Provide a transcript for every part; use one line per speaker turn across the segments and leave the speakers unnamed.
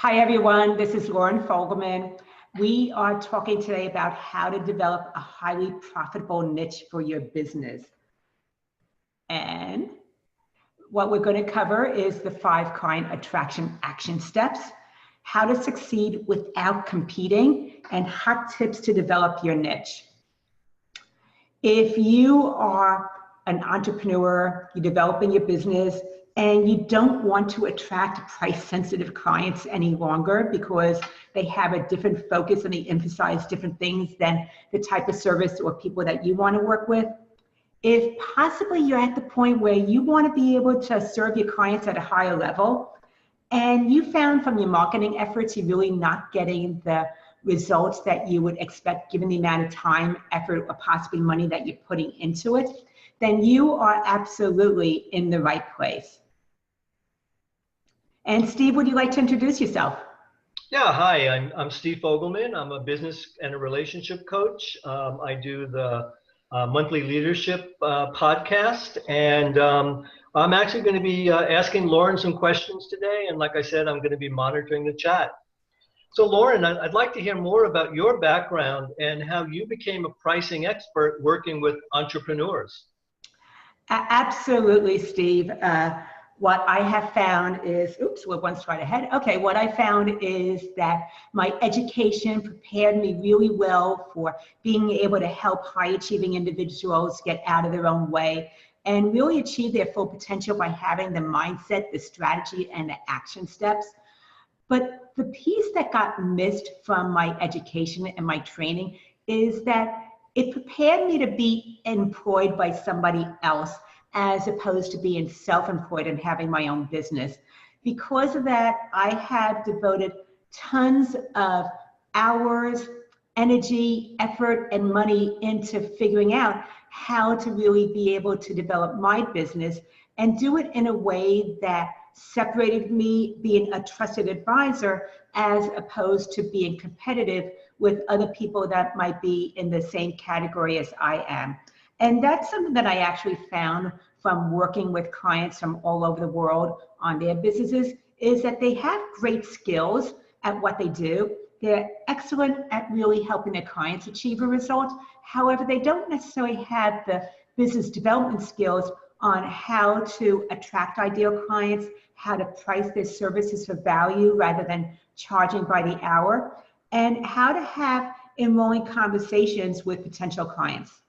Hi everyone, this is Lauren Fogelman. We are talking today about how to develop a highly profitable niche for your business. And what we're going to cover is the 5 client attraction action steps, how to succeed without competing, and hot tips to develop your niche. If you are an entrepreneur, you're developing your business, and you don't want to attract price-sensitive clients any longer because they have a different focus and they emphasize different things than the type of service or people that you want to work with. If possibly you're at the point where you want to be able to serve your clients at a higher level, and you found from your marketing efforts you're really not getting the results that you would expect given the amount of time, effort, or possibly money that you're putting into it, then you are absolutely in the right place. And Steve, would you like to introduce yourself?
Yeah, hi, I'm Steve Fogelman. I'm a business and a relationship coach. I do the monthly leadership podcast, and I'm actually going to be asking Lauren some questions today. And like I said, I'm going to be monitoring the chat. So Lauren, I'd like to hear more about your background and how you became a pricing expert working with entrepreneurs.
Absolutely, Steve. What I have found is, oops, we're one slide ahead. Okay, what I found is that my education prepared me really well for being able to help high-achieving individuals get out of their own way and really achieve their full potential by having the mindset, the strategy, and the action steps. But the piece that got missed from my education and my training is that it prepared me to be employed by somebody else as opposed to being self-employed and having my own business. Because of that, I have devoted tons of hours, energy, effort, and money into figuring out how to really be able to develop my business and do it in a way that separated me being a trusted advisor as opposed to being competitive with other people that might be in the same category as I am. And that's something that I actually found from working with clients from all over the world on their businesses, is that they have great skills at what they do. They're excellent at really helping their clients achieve a result. However, they don't necessarily have the business development skills on how to attract ideal clients, how to price their services for value rather than charging by the hour, and how to have enrolling conversations with potential clients.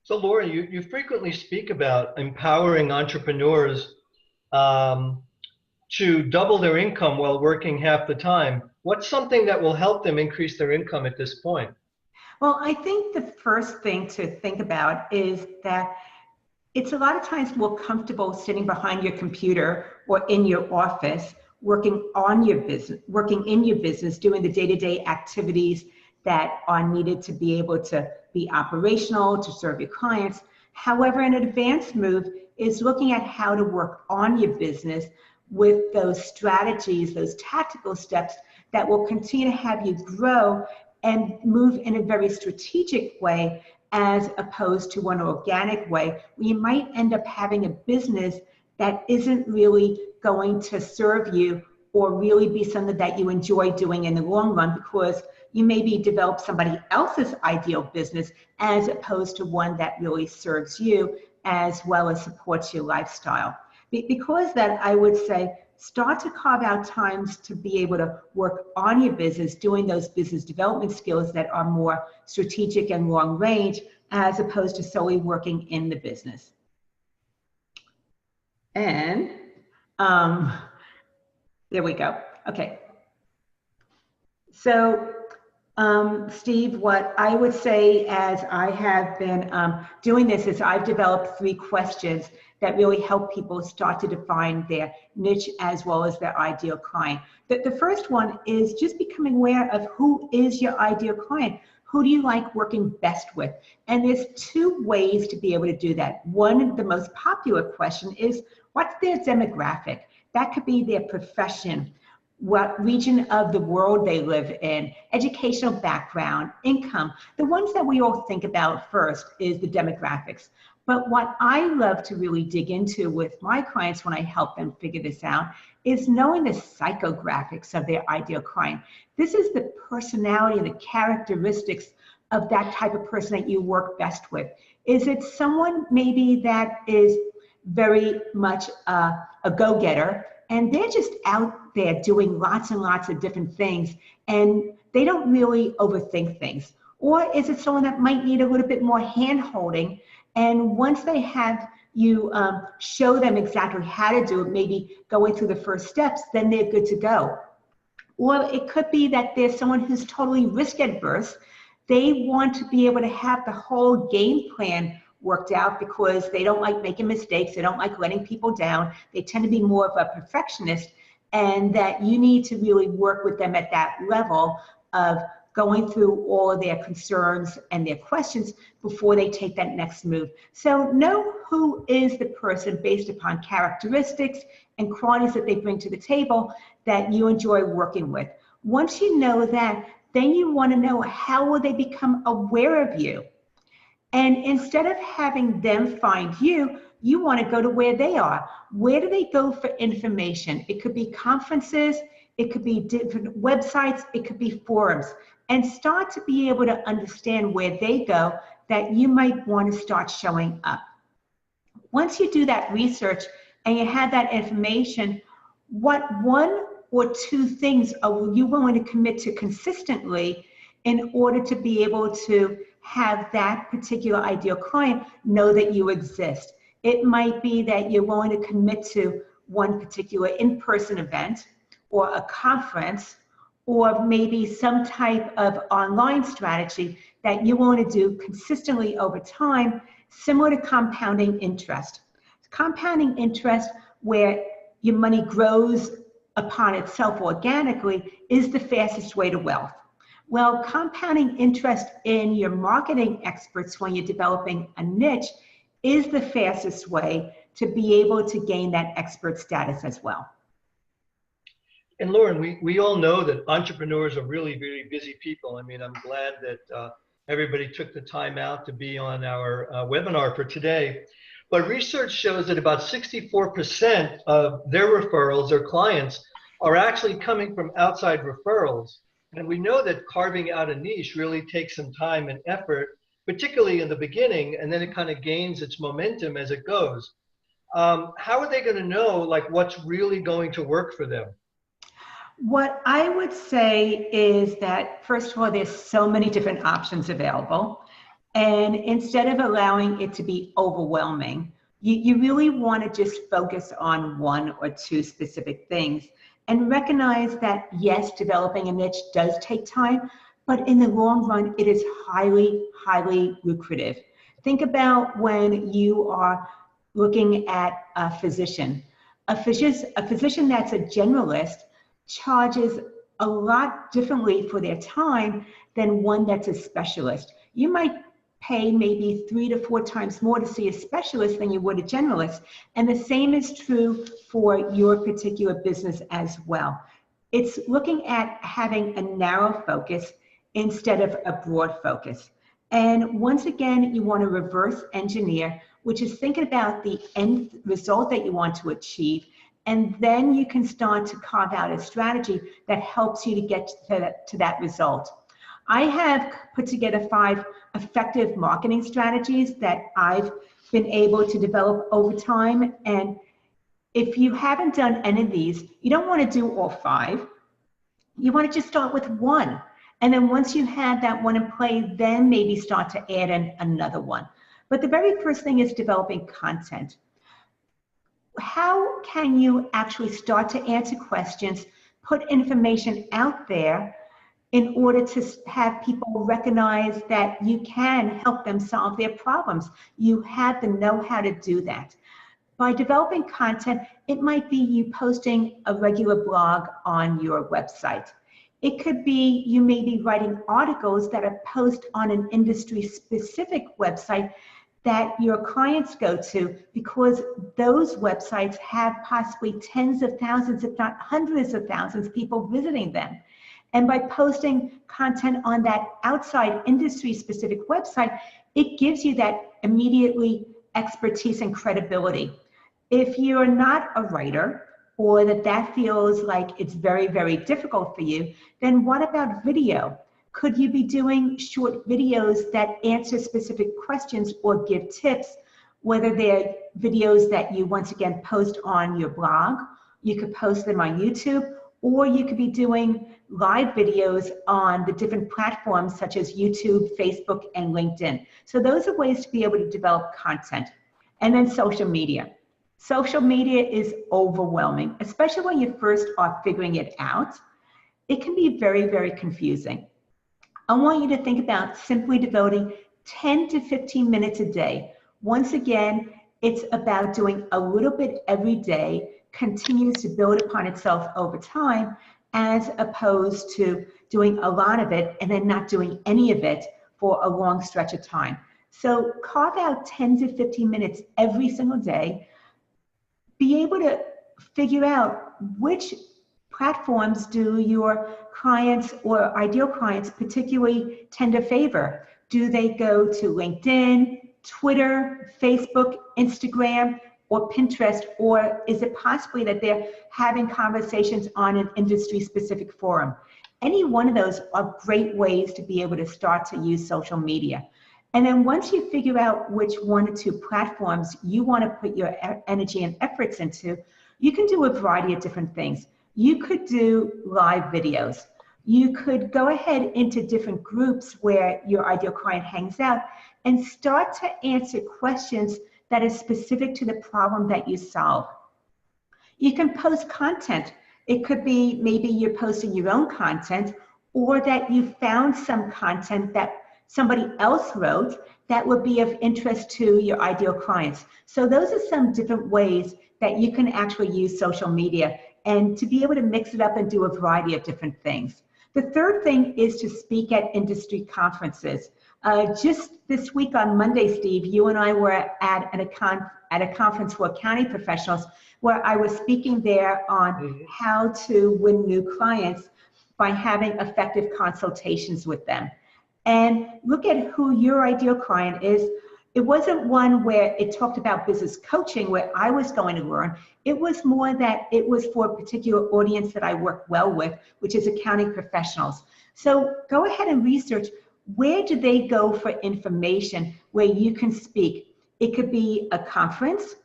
So Lauren, you frequently speak about empowering entrepreneurs to double their income while working half the time. What's something that will help them increase their income at this point?
Well, I think the first thing to think about is that it's a lot of times more comfortable sitting behind your computer or in your office, working on your business, working in your business, doing the day-to-day activities that are needed to be able to be operational, to serve your clients. However, an advanced move is looking at how to work on your business with those strategies, those tactical steps that will continue to have you grow and move in a very strategic way as opposed to one organic way, where you might end up having a business that isn't really going to serve you or really be something that you enjoy doing in the long run, because you maybe develop somebody else's ideal business as opposed to one that really serves you as well as supports your lifestyle. Because that, I would say, start to carve out times to be able to work on your business, doing those business development skills that are more strategic and long range, as opposed to solely working in the business. And there we go. Okay. So, Steve, what I would say as I have been doing this is I've developed 3 questions that really help people start to define their niche as well as their ideal client. The first one is just becoming aware of who is your ideal client. Who do you like working best with? And there's 2 ways to be able to do that. One, the most popular question is, what's their demographic? That could be their profession, what region of the world they live in, educational background, income. The ones that we all think about first is the demographics. But what I love to really dig into with my clients when I help them figure this out is knowing the psychographics of their ideal client. This is the personality and the characteristics of that type of person that you work best with. Is it someone maybe that is very much a go-getter, and they're just out there doing lots and lots of different things, and they don't really overthink things? Or is it someone that might need a little bit more hand-holding, and once they have you show them exactly how to do it, maybe going through the first steps, then they're good to go? Or it could be that there's someone who's totally risk adverse. They want to be able to have the whole game plan worked out because they don't like making mistakes. They don't like letting people down. They tend to be more of a perfectionist, and that you need to really work with them at that level of going through all of their concerns and their questions before they take that next move. So know who is the person based upon characteristics and qualities that they bring to the table that you enjoy working with. Once you know that, then you want to know how will they become aware of you. And instead of having them find you, you want to go to where they are. Where do they go for information? It could be conferences, it could be different websites, it could be forums. And start to be able to understand where they go, that you might want to start showing up. Once you do that research and you have that information, what one or two things are you willing to commit to consistently in order to be able to have that particular ideal client know that you exist? It might be that you're willing to commit to one particular in-person event or a conference, or maybe some type of online strategy that you want to do consistently over time, similar to compounding interest. Compounding interest, where your money grows upon itself organically, is the fastest way to wealth. Well, compounding interest in your marketing experts when you're developing a niche is the fastest way to be able to gain that expert status as well.
And Lauren, we all know that entrepreneurs are really, really busy people. I mean, I'm glad that everybody took the time out to be on our webinar for today. But research shows that about 64% of their referrals or clients are actually coming from outside referrals. And we know that carving out a niche really takes some time and effort, particularly in the beginning, and then it kind of gains its momentum as it goes. How are they going to know like what's really going to work for them?
What I would say is that, first of all, there's so many different options available. And instead of allowing it to be overwhelming, you really want to just focus on one or two specific things and recognize that, yes, developing a niche does take time, but in the long run, it is highly, highly lucrative. Think about when you are looking at a physician. A physician that's a generalist charges a lot differently for their time than one that's a specialist. You might pay maybe 3 to 4 times more to see a specialist than you would a generalist. And the same is true for your particular business as well. It's looking at having a narrow focus instead of a broad focus. And once again, you want to reverse engineer, which is thinking about the end result that you want to achieve. And then you can start to carve out a strategy that helps you to get to that result. I have put together 5 effective marketing strategies that I've been able to develop over time. And if you haven't done any of these, you don't want to do all 5. You want to just start with one. And then once you have that one in play, then maybe start to add in another one. But the very first thing is developing content. How can you actually start to answer questions, put information out there in order to have people recognize that you can help them solve their problems? You have the know-how to do that. By developing content, it might be you posting a regular blog on your website. It could be you may be writing articles that are posted on an industry-specific website that your clients go to, because those websites have possibly tens of thousands, if not hundreds of thousands of people visiting them. And by posting content on that outside industry-specific website, it gives you that immediately expertise and credibility. If you're not a writer, or that feels like it's very, very difficult for you, then what about video? Could you be doing short videos that answer specific questions or give tips, whether they're videos that you once again post on your blog, you could post them on YouTube, or you could be doing live videos on the different platforms such as YouTube, Facebook, and LinkedIn. So those are ways to be able to develop content. And then social media. Social media is overwhelming, especially when you first are figuring it out. It can be very, very confusing. I want you to think about simply devoting 10 to 15 minutes a day. Once again, it's about doing a little bit every day, continues to build upon itself over time, as opposed to doing a lot of it and then not doing any of it for a long stretch of time. So carve out 10 to 15 minutes every single day. Be able to figure out which platforms do your clients or ideal clients particularly tend to favor. Do they go to LinkedIn, Twitter, Facebook, Instagram, or Pinterest, or is it possibly that they're having conversations on an industry-specific forum? Any one of those are great ways to be able to start to use social media. And then once you figure out which one or two platforms you want to put your energy and efforts into, you can do a variety of different things. You could do live videos. You could go ahead into different groups where your ideal client hangs out and start to answer questions that is specific to the problem that you solve. You can post content. It could be maybe you're posting your own content, or that you found some content that somebody else wrote that would be of interest to your ideal clients. So those are some different ways that you can actually use social media and to be able to mix it up and do a variety of different things. The third thing is to speak at industry conferences. Just this week on Monday, Steve, you and I were at a conference for accounting professionals where I was speaking there on how to win new clients by having effective consultations with them. And look at who your ideal client is. It wasn't one where it talked about business coaching where I was going to learn. It was more that it was for a particular audience that I work well with, which is accounting professionals. So go ahead and research, where do they go for information where you can speak? It could be a conference.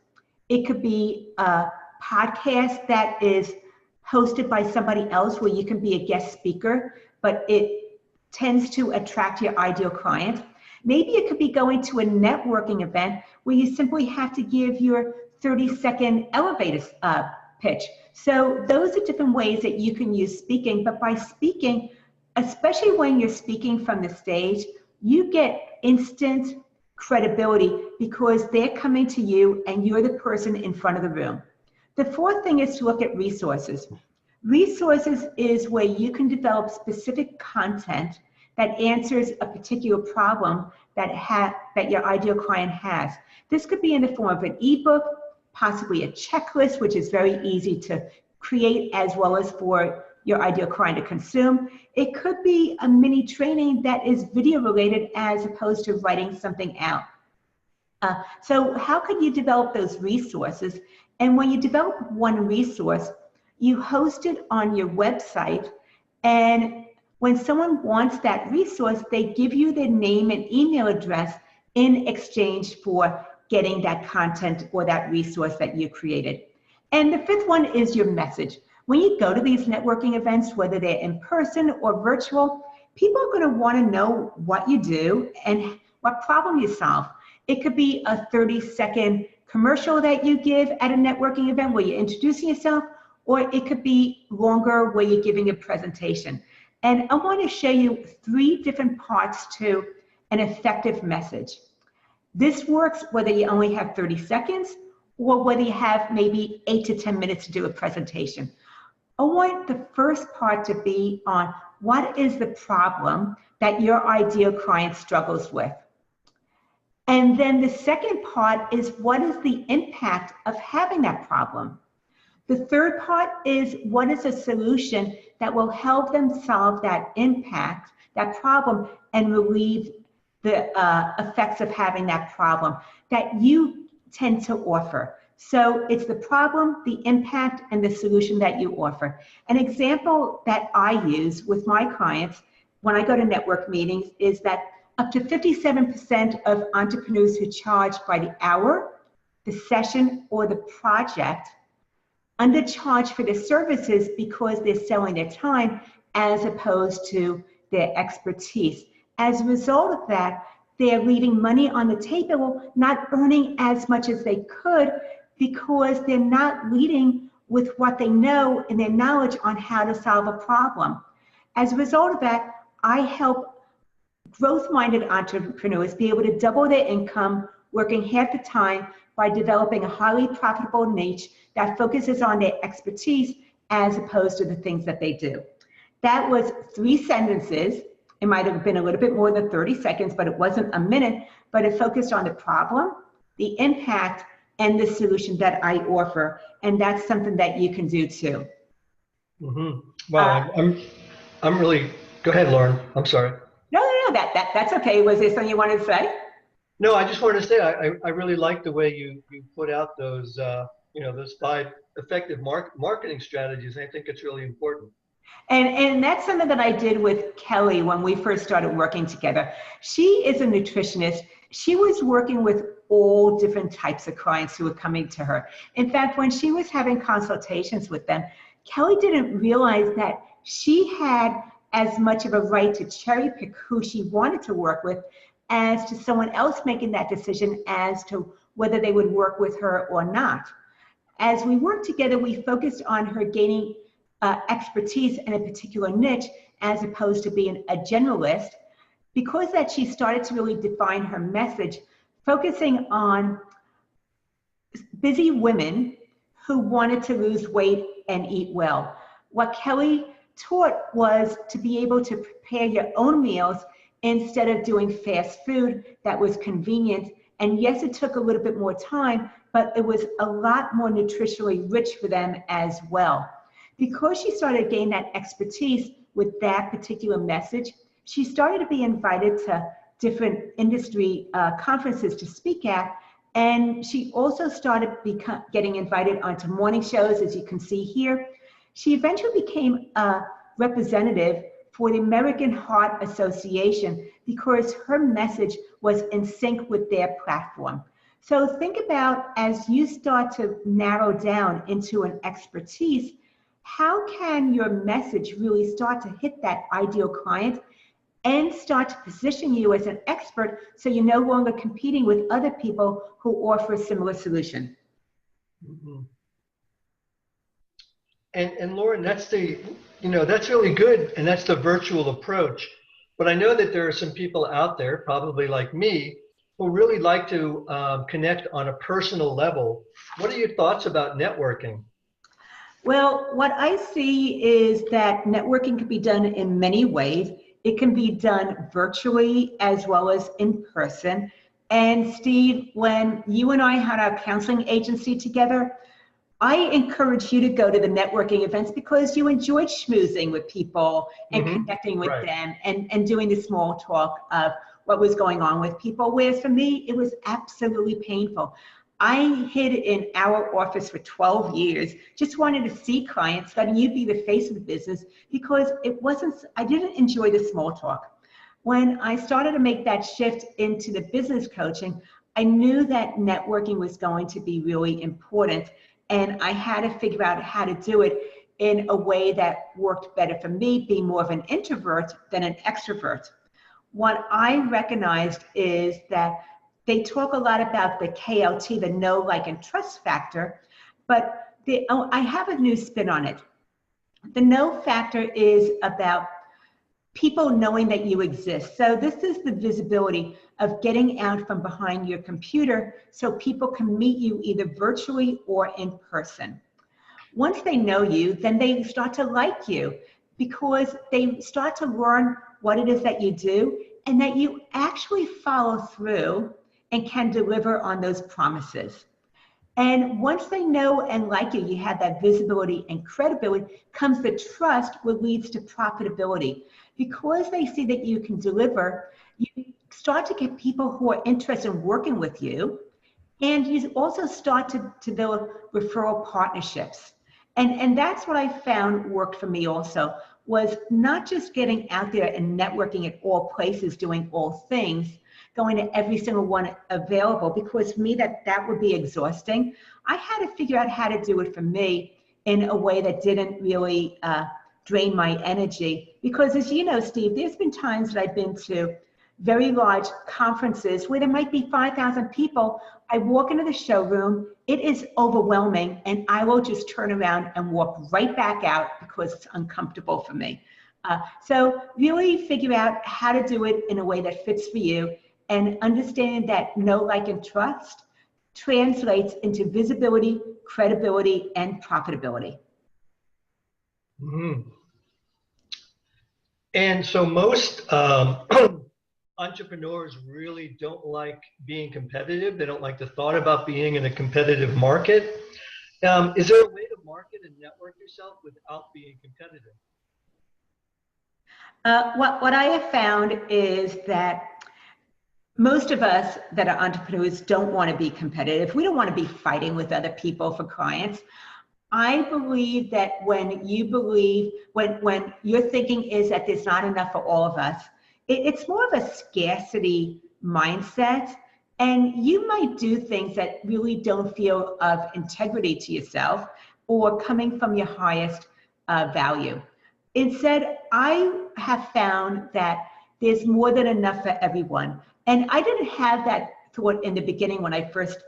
It could be a podcast that is hosted by somebody else where you can be a guest speaker, but it tends to attract your ideal client. Maybe it could be going to a networking event where you simply have to give your 30-second elevator pitch. So those are different ways that you can use speaking, but by speaking, especially when you're speaking from the stage, you get instant credibility because they're coming to you and you're the person in front of the room. The fourth thing is to look at resources. Resources is where you can develop specific content that answers a particular problem that your ideal client has. This could be in the form of an ebook, possibly a checklist, which is very easy to create as well as for your ideal client to consume. It could be a mini training that is video related as opposed to writing something out. So how can you develop those resources? And when you develop one resource, you host it on your website, and when someone wants that resource, they give you their name and email address in exchange for getting that content or that resource that you created. And the fifth one is your message. When you go to these networking events, whether they're in person or virtual, people are going to want to know what you do and what problem you solve. It could be a 30-second commercial that you give at a networking event where you're introducing yourself, or it could be longer where you're giving a presentation. And I want to show you 3 different parts to an effective message. This works whether you only have 30 seconds or whether you have maybe 8 to 10 minutes to do a presentation. I want the first part to be on what is the problem that your ideal client struggles with. And then the second part is what is the impact of having that problem. The third part is what is a solution that will help them solve that impact, that problem, and relieve the effects of having that problem that you tend to offer. So it's the problem, the impact, and the solution that you offer. An example that I use with my clients when I go to network meetings is that up to 57% of entrepreneurs who charge by the hour, the session, or the project undercharge for their services because they're selling their time as opposed to their expertise. As a result of that, they're leaving money on the table, not earning as much as they could because they're not leading with what they know and their knowledge on how to solve a problem. As a result of that, I help growth-minded entrepreneurs be able to double their income working half the time by developing a highly profitable niche that focuses on their expertise as opposed to the things that they do. That was 3 sentences. It might have been a little bit more than 30 seconds, but it wasn't a minute, but it focused on the problem, the impact, and the solution that I offer. And that's something that you can do too.
Mm-hmm. Wow, I'm really, go ahead, Lauren. I'm sorry.
No, that's okay. Was there something you wanted to say?
No, I just wanted to say I really like the way you put out those those 5 effective marketing strategies. I think it's really important.
And that's something that I did with Kelly when we first started working together. She is a nutritionist. She was working with all different types of clients who were coming to her. In fact, when she was having consultations with them, Kelly didn't realize that she had as much of a right to cherry pick who she wanted to work with as to someone else making that decision as to whether they would work with her or not. As we worked together, we focused on her gaining expertise in a particular niche as opposed to being a generalist. Because that she started to really define her message, focusing on busy women who wanted to lose weight and eat well. What Kelly taught was to be able to prepare your own meals instead of doing fast food that was convenient. And yes, it took a little bit more time, but it was a lot more nutritionally rich for them as well. Because she started to gain that expertise with that particular message, she started to be invited to different industry conferences to speak at, and she also started getting invited onto morning shows, as you can see here. She eventually became a representative for the American Heart Association because her message was in sync with their platform. So think about, as you start to narrow down into an expertise, how can your message really start to hit that ideal client and start to position you as an expert so you're no longer competing with other people who offer a similar solution?
Mm-hmm. And Lauren, that's that's really good, and that's the virtual approach. But I know that there are some people out there, probably like me, who really like to connect on a personal level. What are your thoughts about networking?
Well, what I see is that networking can be done in many ways. It can be done virtually as well as in person. And Steve, when you and I had our counseling agency together, I encourage you to go to the networking events because you enjoyed schmoozing with people and connecting with them and doing the small talk of what was going on with people. Whereas for me, it was absolutely painful. I hid in our office for 12 years, just wanted to see clients, letting you be the face of the business because I didn't enjoy the small talk. When I started to make that shift into the business coaching, I knew that networking was going to be really important. And I had to figure out how to do it in a way that worked better for me, being more of an introvert than an extrovert. What I recognized is that they talk a lot about the KLT, the know, like, and trust factor, but I have a new spin on it. The know factor is about people knowing that you exist. So this is the visibility of getting out from behind your computer so people can meet you either virtually or in person. Once they know you, then they start to like you because they start to learn what it is that you do and that you actually follow through and can deliver on those promises. And once they know and like you, you have that visibility and credibility, comes the trust, which leads to profitability. Because they see that you can deliver, you start to get people who are interested in working with you. And you also start to build referral partnerships. And that's what I found worked for me also, was not just getting out there and networking at all places, doing all things, going to every single one available, because for me that would be exhausting. I had to figure out how to do it for me in a way that didn't really drain my energy. Because as you know, Steve, there's been times that I've been to very large conferences where there might be 5,000 people. I walk into the showroom, it is overwhelming, and I will just turn around and walk right back out because it's uncomfortable for me. So really figure out how to do it in a way that fits for you, and understand that know, like, and trust translates into visibility, credibility, and profitability.
Mm-hmm. And so most entrepreneurs really don't like being competitive. They don't like the thought about being in a competitive market. Is there a way to market and network yourself without being competitive?
What I have found is that most of us that are entrepreneurs don't want to be competitive. We don't want to be fighting with other people for clients. I believe that when your thinking is that there's not enough for all of us, it's more of a scarcity mindset, and you might do things that really don't feel of integrity to yourself or coming from your highest value. Instead, I have found that there's more than enough for everyone. And I didn't have that thought in the beginning when I first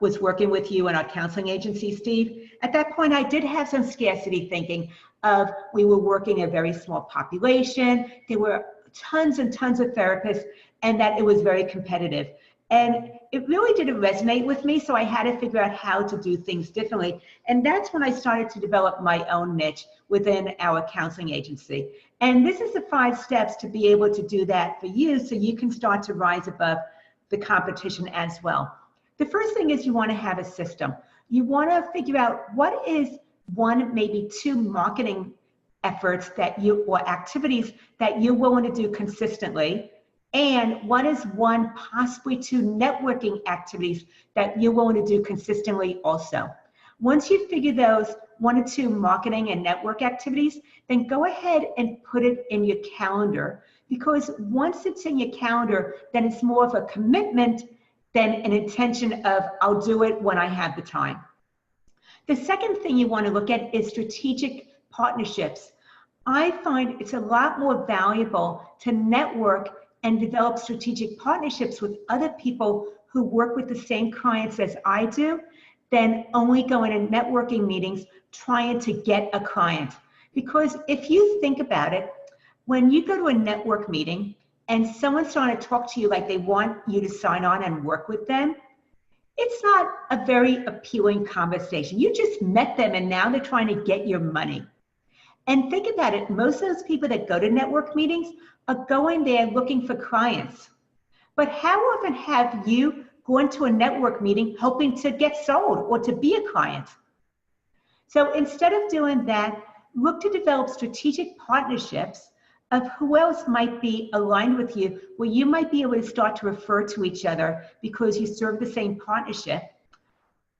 was working with you in our counseling agency, Steve. At that point, I did have some scarcity thinking of, we were working a very small population, there were tons and tons of therapists, and that it was very competitive. And it really didn't resonate with me, so I had to figure out how to do things differently. And that's when I started to develop my own niche within our counseling agency. And this is the 5 steps to be able to do that for you, so you can start to rise above the competition as well. The first thing is you want to have a system. You want to figure out what is 1, maybe 2 marketing efforts or activities that you're willing to do consistently, and what is 1, possibly 2 networking activities that you're willing to do consistently also. Once you figure those 1 or 2 marketing and network activities, then go ahead and put it in your calendar, because once it's in your calendar, then it's more of a commitment than an intention of, I'll do it when I have the time. The second thing you want to look at is strategic partnerships. I find it's a lot more valuable to network and develop strategic partnerships with other people who work with the same clients as I do than only going to networking meetings trying to get a client. Because if you think about it, when you go to a network meeting and someone's trying to talk to you like they want you to sign on and work with them, it's not a very appealing conversation. You just met them and now they're trying to get your money. And think about it, most of those people that go to network meetings are going there looking for clients. But how often have you gone to a network meeting hoping to get sold or to be a client? So instead of doing that, look to develop strategic partnerships of who else might be aligned with you, where you might be able to start to refer to each other because you serve the same partnership,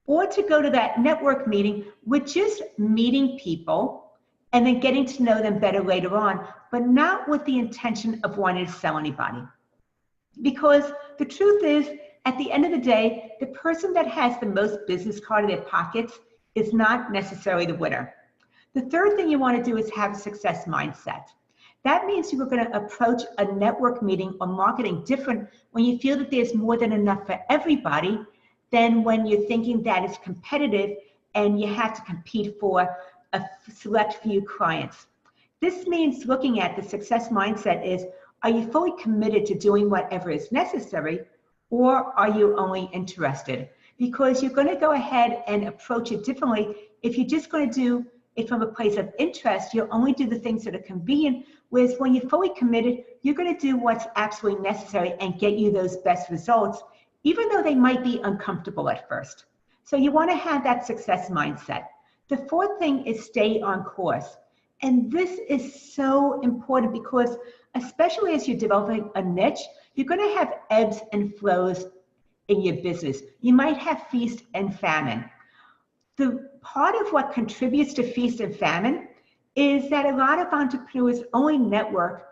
or to go to that network meeting with just meeting people and then getting to know them better later on, but not with the intention of wanting to sell anybody. Because the truth is, at the end of the day, the person that has the most business card in their pockets is not necessarily the winner. The third thing you want to do is have a success mindset. That means you're going to approach a network meeting or marketing different when you feel that there's more than enough for everybody than when you're thinking that it's competitive and you have to compete for a select few clients. This means looking at the success mindset is, are you fully committed to doing whatever is necessary, or are you only interested? Because you're going to go ahead and approach it differently. If you're just going to do it from a place of interest, you'll only do the things that are convenient, whereas when you're fully committed, you're going to do what's absolutely necessary and get you those best results, even though they might be uncomfortable at first. So you want to have that success mindset. The fourth thing is stay on course. And this is so important because especially as you're developing a niche, you're going to have ebbs and flows in your business. You might have feast and famine. The part of what contributes to feast and famine is that a lot of entrepreneurs only network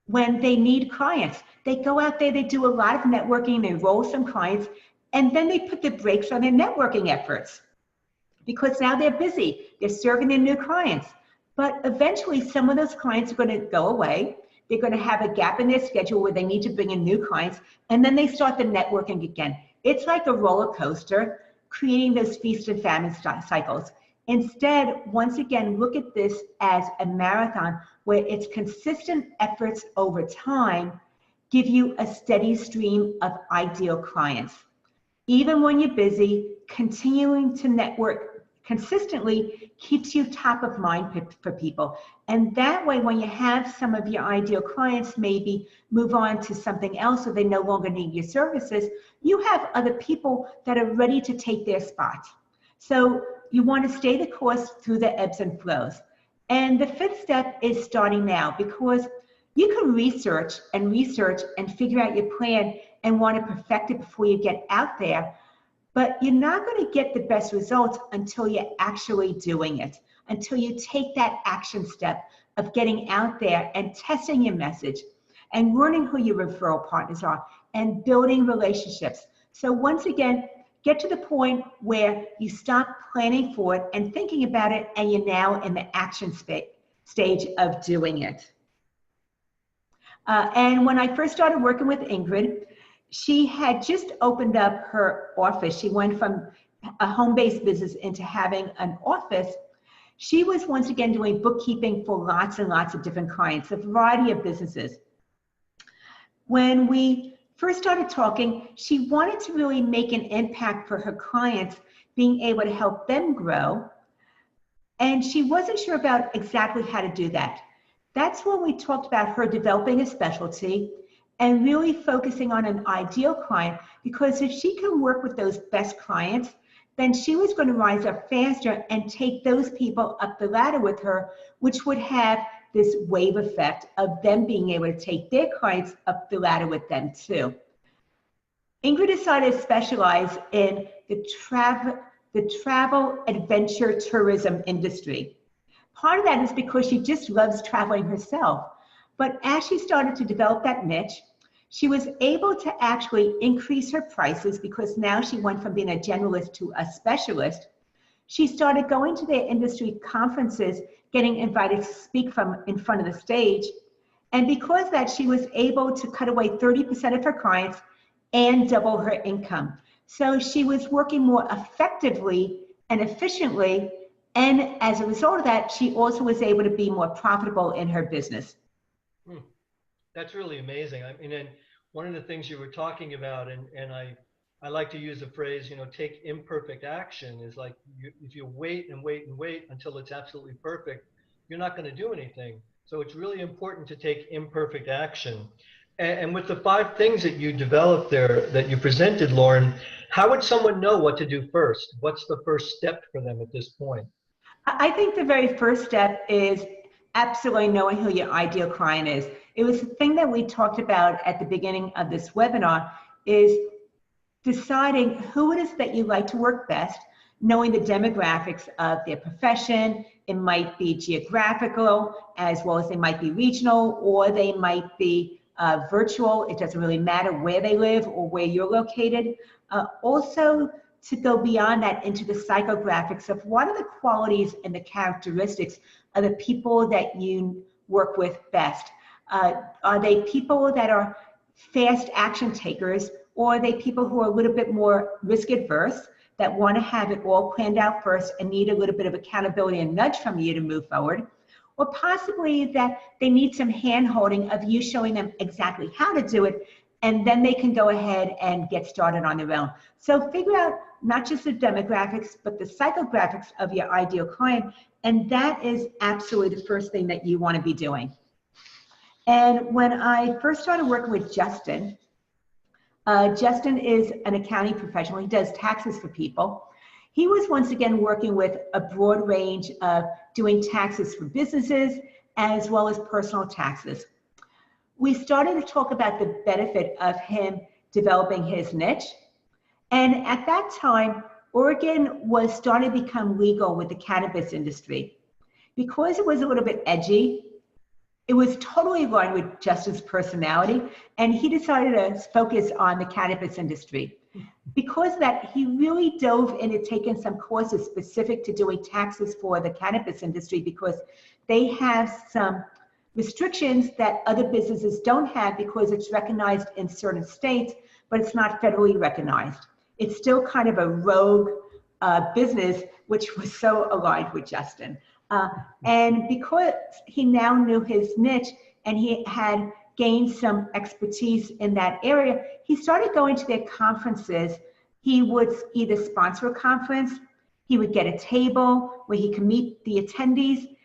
when they need clients. They go out there, they do a lot of networking, they roll some clients, and then they put the brakes on their networking efforts because now they're busy, they're serving their new clients. But eventually some of those clients are going to go away. They're going to have a gap in their schedule where they need to bring in new clients, and then they start the networking again. It's like a roller coaster, creating those feast and famine cycles. Instead, once again, look at this as a marathon where it's consistent efforts over time give you a steady stream of ideal clients. Even when you're busy, continuing to network consistently keeps you top of mind for people. And that way, when you have some of your ideal clients maybe move on to something else or they no longer need your services, you have other people that are ready to take their spot. So you want to stay the course through the ebbs and flows. And the fifth step is starting now, because you can research and figure out your plan and want to perfect it before you get out there. But you're not going to get the best results until you're actually doing it, until you take that action step of getting out there and testing your message and learning who your referral partners are and building relationships. So once again, get to the point where you stop planning for it and thinking about it, and you're now in the action stage of doing it. And when I first started working with Ingrid, she had just opened up her office. She went from a home-based business into having an office. She was once again doing bookkeeping for lots and lots of different clients, a variety of businesses. When we first started talking, she wanted to really make an impact for her clients, being able to help them grow. And she wasn't sure about exactly how to do that. That's when we talked about her developing a specialty and really focusing on an ideal client, because if she can work with those best clients, then she was going to rise up faster and take those people up the ladder with her, which would have this wave effect of them being able to take their clients up the ladder with them too. Ingrid decided to specialize in the travel adventure tourism industry. Part of that is because she just loves traveling herself. But as she started to develop that niche, she was able to actually increase her prices, because now she went from being a generalist to a specialist. She started going to their industry conferences, getting invited to speak from in front of the stage. And because of that, she was able to cut away 30% of her clients and double her income. So she was working more effectively and efficiently. And as a result of that, she also was able to be more profitable in her business.
That's really amazing. I mean, and one of the things you were talking about, and I like to use the phrase, take imperfect action, is like if you wait and wait and wait until it's absolutely perfect, you're not going to do anything. So it's really important to take imperfect action. And with the 5 things that you developed there, that you presented, Lauren, how would someone know what to do first? What's the first step for them at this point?
I think the very first step is absolutely knowing who your ideal client is. It was the thing that we talked about at the beginning of this webinar, is deciding who it is that you like to work best, knowing the demographics of their profession. It might be geographical, as well as they might be regional, or they might be virtual. It doesn't really matter where they live or where you're located. Also, to go beyond that into the psychographics of what are the qualities and the characteristics of the people that you work with best. Are they people that are fast action takers, or are they people who are a little bit more risk adverse, that want to have it all planned out first and need a little bit of accountability and nudge from you to move forward? Or possibly that they need some hand-holding of you showing them exactly how to do it, and then they can go ahead and get started on their own. So figure out not just the demographics, but the psychographics of your ideal client, and that is absolutely the first thing that you want to be doing. And when I first started working with Justin, Justin is an accounting professional. He does taxes for people. He was once again working with a broad range of doing taxes for businesses as well as personal taxes. we started to talk about the benefit of him developing his niche. And at that time, Oregon was starting to become legal with the cannabis industry. Because it was a little bit edgy, it was totally aligned with Justin's personality, and he decided to focus on the cannabis industry. Because of that, he really dove into taking some courses specific to doing taxes for the cannabis industry, because they have some restrictions that other businesses don't have because it's recognized in certain states, but it's not federally recognized. It's still kind of a rogue business, which was so aligned with Justin. And because he now knew his niche and he had gained some expertise in that area, he started going to their conferences. He would either sponsor a conference, he would get a table where he could meet the attendees,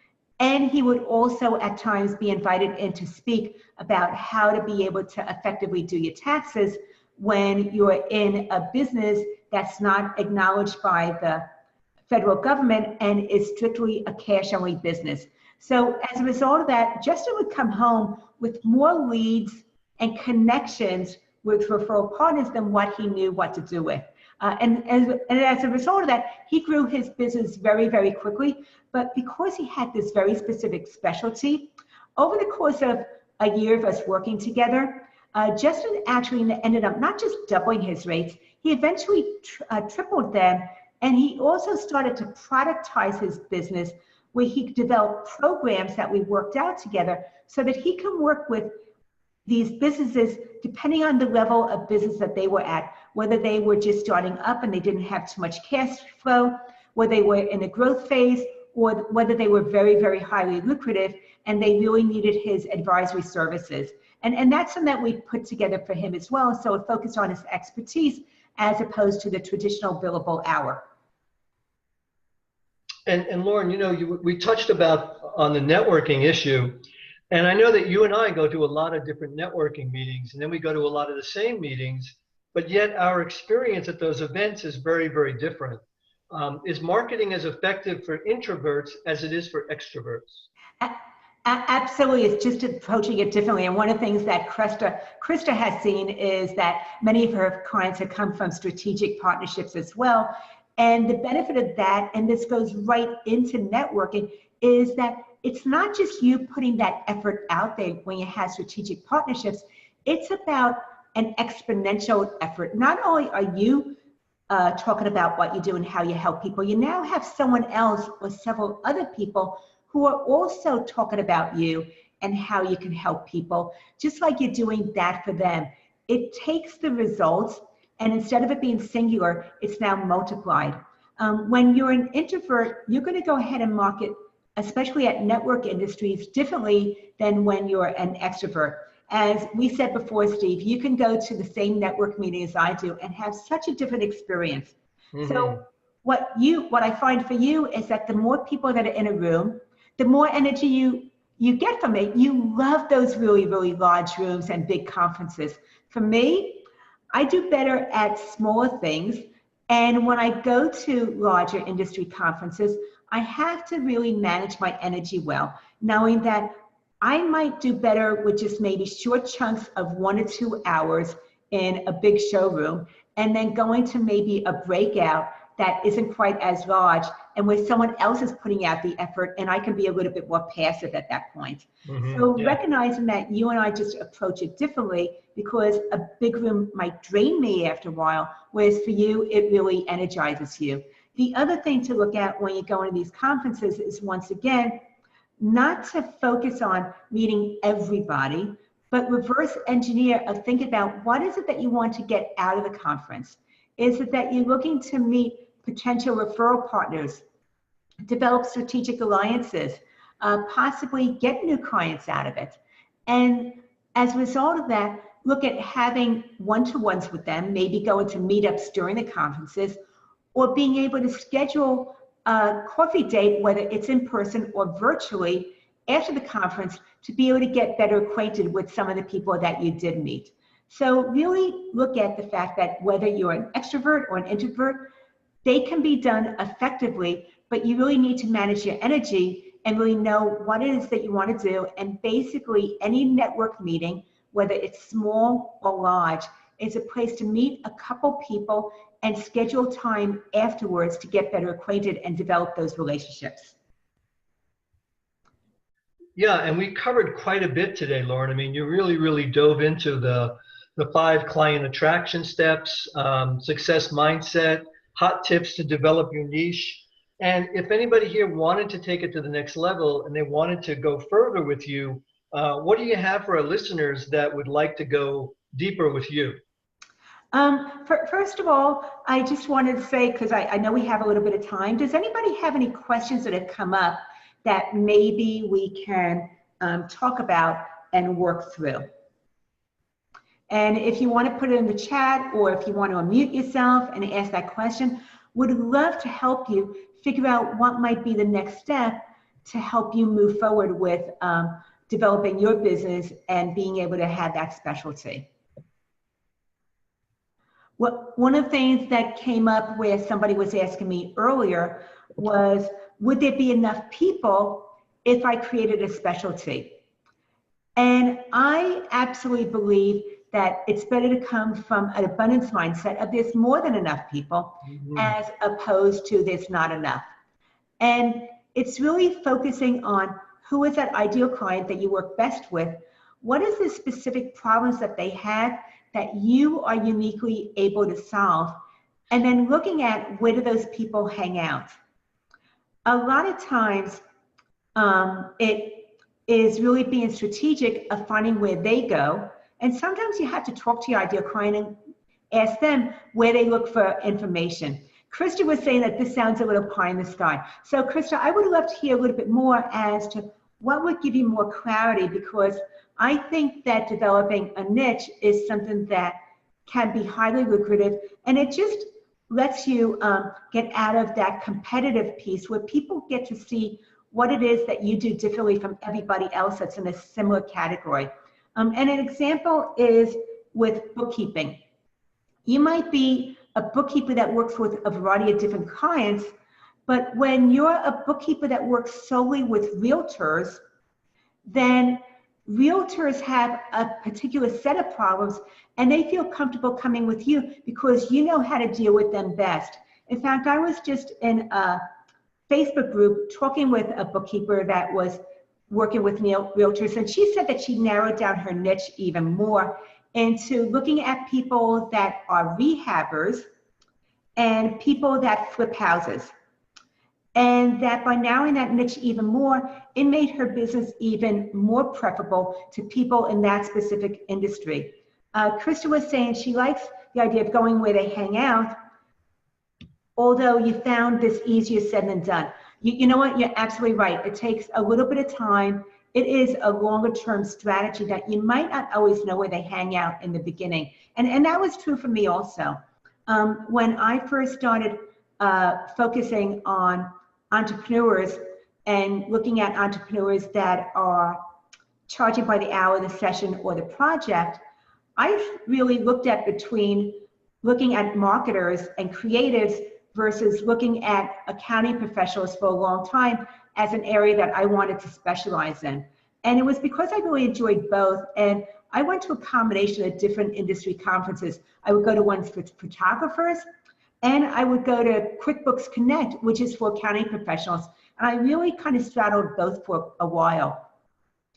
and he would also at times be invited in to speak about how to be able to effectively do your taxes when you're in a business that's not acknowledged by the federal government and is strictly a cash-only business. So as a result of that, Justin would come home with more leads and connections with referral partners than what he knew what to do with. And as a result of that, he grew his business very, very quickly. But because he had this very specific specialty, over the course of a year of us working together, Justin actually ended up not just doubling his rates, he eventually tripled them. And he also started to productize his business, where he developed programs that we worked out together so that he can work with these businesses depending on the level of business that they were at, whether they were just starting up and they didn't have too much cash flow, whether they were in a growth phase, or whether they were very, very highly lucrative and they really needed his advisory services. And that's something that we put together for him as well. So it focused on his expertise as opposed to the traditional billable hour.
And Lauren, you know, we touched on the networking issue, and I know that you and I go to a lot of different networking meetings, and then we go to a lot of the same meetings, but yet our experience at those events is very, very different. Is marketing as effective for introverts as it is for extroverts?
Absolutely, it's just approaching it differently. And one of the things that Krista has seen is that many of her clients have come from strategic partnerships as well. And the benefit of that, and this goes right into networking, is that it's not just you putting that effort out there when you have strategic partnerships, it's about an exponential effort. Not only are you talking about what you do and how you help people, you now have someone else or several other people who are also talking about you and how you can help people, just like you're doing that for them. It takes the results, and instead of it being singular, it's now multiplied. When you're an introvert, you're going to go ahead and market, especially at network industries, differently than when you're an extrovert. As we said before, Steve, you can go to the same network meeting as I do and have such a different experience. Mm-hmm. So what I find for you is that the more people that are in a room, the more energy you get from it. You love those really, really large rooms and big conferences. For me, I do better at smaller things. And when I go to larger industry conferences, I have to really manage my energy well, knowing that I might do better with just maybe short chunks of 1 or 2 hours in a big showroom, and then going to maybe a breakout that isn't quite as large and where someone else is putting out the effort, and I can be a little bit more passive at that point. Mm-hmm, so yeah. Recognizing that you and I just approach it differently, because a big room might drain me after a while, whereas for you, it really energizes you. The other thing to look at when you go into these conferences is, once again, not to focus on meeting everybody, but reverse engineer of think about what is it that you want to get out of the conference. Is it that you're looking to meet potential referral partners, develop strategic alliances, possibly get new clients out of it? And as a result of that, look at having one-to-ones with them, maybe going to meetups during the conferences, or being able to schedule a coffee date, whether it's in person or virtually, after the conference, to be able to get better acquainted with some of the people that you did meet. So really look at the fact that whether you're an extrovert or an introvert, they can be done effectively, but you really need to manage your energy and really know what it is that you want to do. And basically, any network meeting, whether it's small or large, is a place to meet a couple people and schedule time afterwards to get better acquainted and develop those relationships.
Yeah, and we covered quite a bit today, Lauren. I mean, you really dove into the 5 client attraction steps, success mindset, hot tips to develop your niche. And if anybody here wanted to take it to the next level and they wanted to go further with you, what do you have for our listeners that would like to go deeper with you?
First of all, I just wanted to say, because I know we have a little bit of time, does anybody have any questions that have come up that maybe we can talk about and work through? And if you want to put it in the chat, or if you want to unmute yourself and ask that question, would love to help you figure out what might be the next step to help you move forward with developing your business and being able to have that specialty. One of the things that came up where somebody was asking me earlier was, would there be enough people if I created a specialty? And I absolutely believe that it's better to come from an abundance mindset of there's more than enough people, as opposed to there's not enough. And it's really focusing on who is that ideal client that you work best with, what is the specific problems that they have that you are uniquely able to solve, and then looking at where do those people hang out. A lot of times it is really being strategic of finding where they go, and sometimes you have to talk to your ideal client and ask them where they look for information. Krista was saying that this sounds a little pie in the sky. So Krista, I would love to hear a little bit more as to what would give you more clarity, because I think that developing a niche is something that can be highly lucrative, and it just lets you get out of that competitive piece where people get to see what it is that you do differently from everybody else that's in a similar category. And an example is with bookkeeping. You might be a bookkeeper that works with a variety of different clients, but when you're a bookkeeper that works solely with realtors, then realtors have a particular set of problems and they feel comfortable coming with you because you know how to deal with them best. In fact, I was just in a Facebook group talking with a bookkeeper that was working with realtors, and she said that she narrowed down her niche even more into looking at people that are rehabbers and people that flip houses. And that by narrowing that niche even more, it made her business even more preferable to people in that specific industry. Krista was saying she likes the idea of going where they hang out, although you found this easier said than done. You know what, you're absolutely right. It takes a little bit of time. It is a longer term strategy that you might not always know where they hang out in the beginning. And that was true for me also. When I first started focusing on entrepreneurs and looking at entrepreneurs that are charging by the hour, the session, or the project, I really looked at between looking at marketers and creatives versus looking at accounting professionals for a long time as an area that I wanted to specialize in. And it was because I really enjoyed both. And I went to a combination of different industry conferences. I would go to ones for photographers, and I would go to QuickBooks Connect, which is for accounting professionals. And I really kind of straddled both for a while.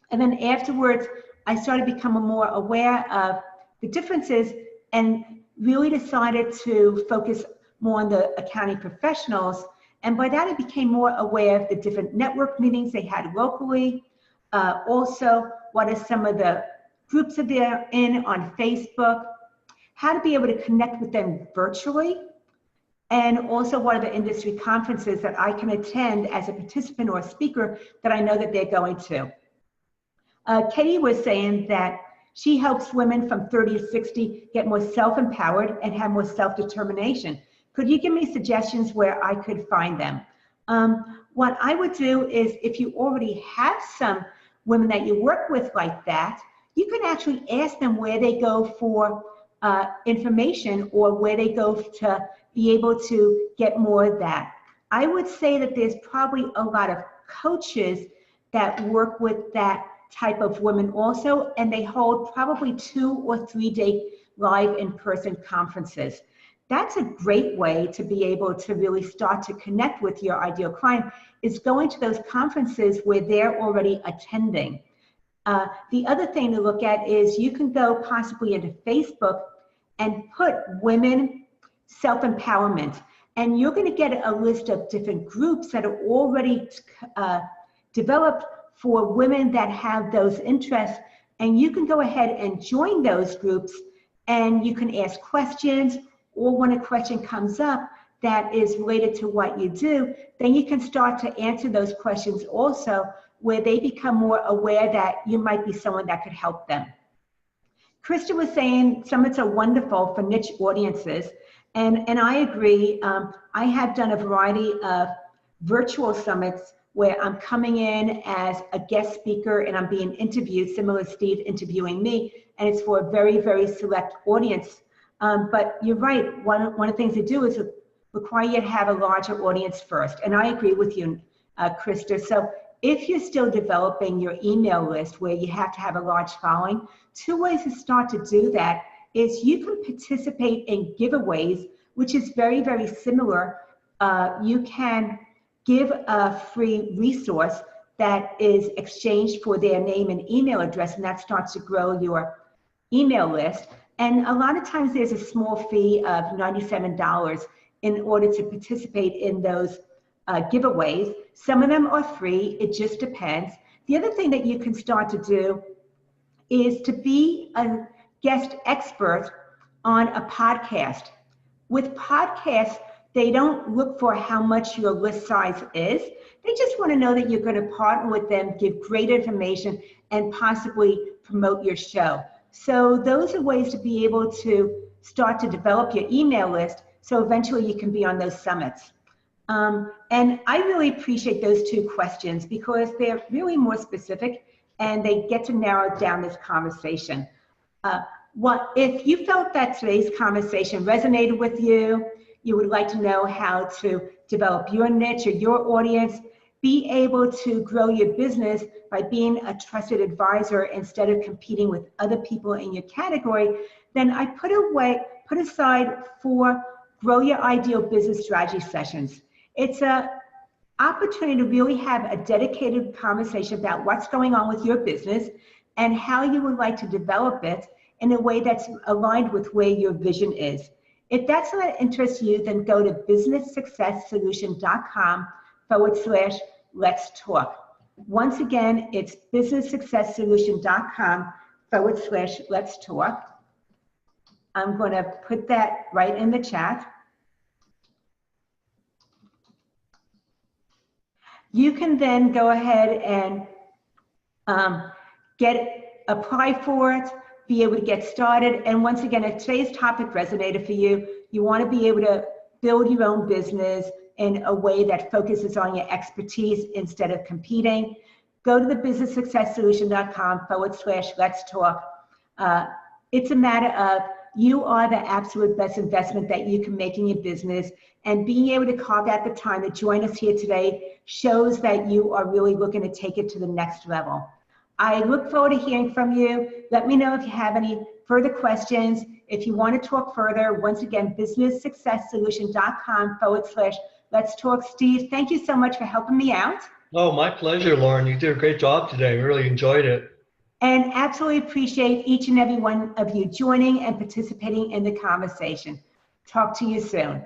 And then afterwards, I started becoming more aware of the differences and really decided to focus more on the accounting professionals. And by that, I became more aware of the different network meetings they had locally. Also, what are some of the groups that they're in on Facebook, how to be able to connect with them virtually, and also what are the industry conferences that I can attend as a participant or a speaker that I know that they're going to. Katie was saying that she helps women from 30 to 60 get more self-empowered and have more self-determination. Could you give me suggestions where I could find them? What I would do is, if you already have some women that you work with like that, you can actually ask them where they go for information or where they go to be able to get more of that. I would say that there's probably a lot of coaches that work with that type of women also, and they hold probably 2 or 3 day live in-person conferences. That's a great way to be able to really start to connect with your ideal client, is going to those conferences where they're already attending. The other thing to look at is you can go possibly into Facebook and put women self-empowerment, and you're going to get a list of different groups that are already developed for women that have those interests, and you can go ahead and join those groups, and you can ask questions, or when a question comes up that is related to what you do, then you can start to answer those questions also, where they become more aware that you might be someone that could help them. Krista was saying summits are wonderful for niche audiences, and I agree. I have done a variety of virtual summits where I'm coming in as a guest speaker and I'm being interviewed, similar to Steve interviewing me, and it's for a very, very select audience. But you're right, one of the things they do is require you to have a larger audience first, and I agree with you, Krista. So if you're still developing your email list where you have to have a large following, 2 ways to start to do that is you can participate in giveaways, which is very, very similar. You can give a free resource that is exchanged for their name and email address, and that starts to grow your email list. And a lot of times there's a small fee of $97 in order to participate in those giveaways. Some of them are free, it just depends. The other thing that you can start to do is to be a guest expert on a podcast. With podcasts, they don't look for how much your list size is. They just want to know that you're going to partner with them, give great information, and possibly promote your show. So those are ways to be able to start to develop your email list, so eventually you can be on those summits. And I really appreciate those 2 questions because they're really more specific and they get to narrow down this conversation. If you felt that today's conversation resonated with you, you would like to know how to develop your niche or your audience, be able to grow your business by being a trusted advisor instead of competing with other people in your category, then I put aside 4 Grow Your Ideal Business Strategy sessions. It's an opportunity to really have a dedicated conversation about what's going on with your business and how you would like to develop it in a way that's aligned with where your vision is. If that's not interest you, then go to businesssuccesssolution.com/let's talk. Once again, it's businesssuccesssolution.com/let's talk. I'm going to put that right in the chat. You can then go ahead and apply for it, be able to get started. And once again, if today's topic resonated for you, you want to be able to build your own business in a way that focuses on your expertise instead of competing, go to the businesssuccesssolution.com/let's talk. It's a matter of you are the absolute best investment that you can make in your business, and being able to carve out the time to join us here today shows that you are really looking to take it to the next level. I look forward to hearing from you. Let me know if you have any further questions. If you want to talk further, once again, businesssuccesssolution.com/let's talk. Steve, thank you so much for helping me out.
Oh, my pleasure, Lauren. You did a great job today. Really enjoyed it.
And absolutely appreciate each and every one of you joining and participating in the conversation. Talk to you soon.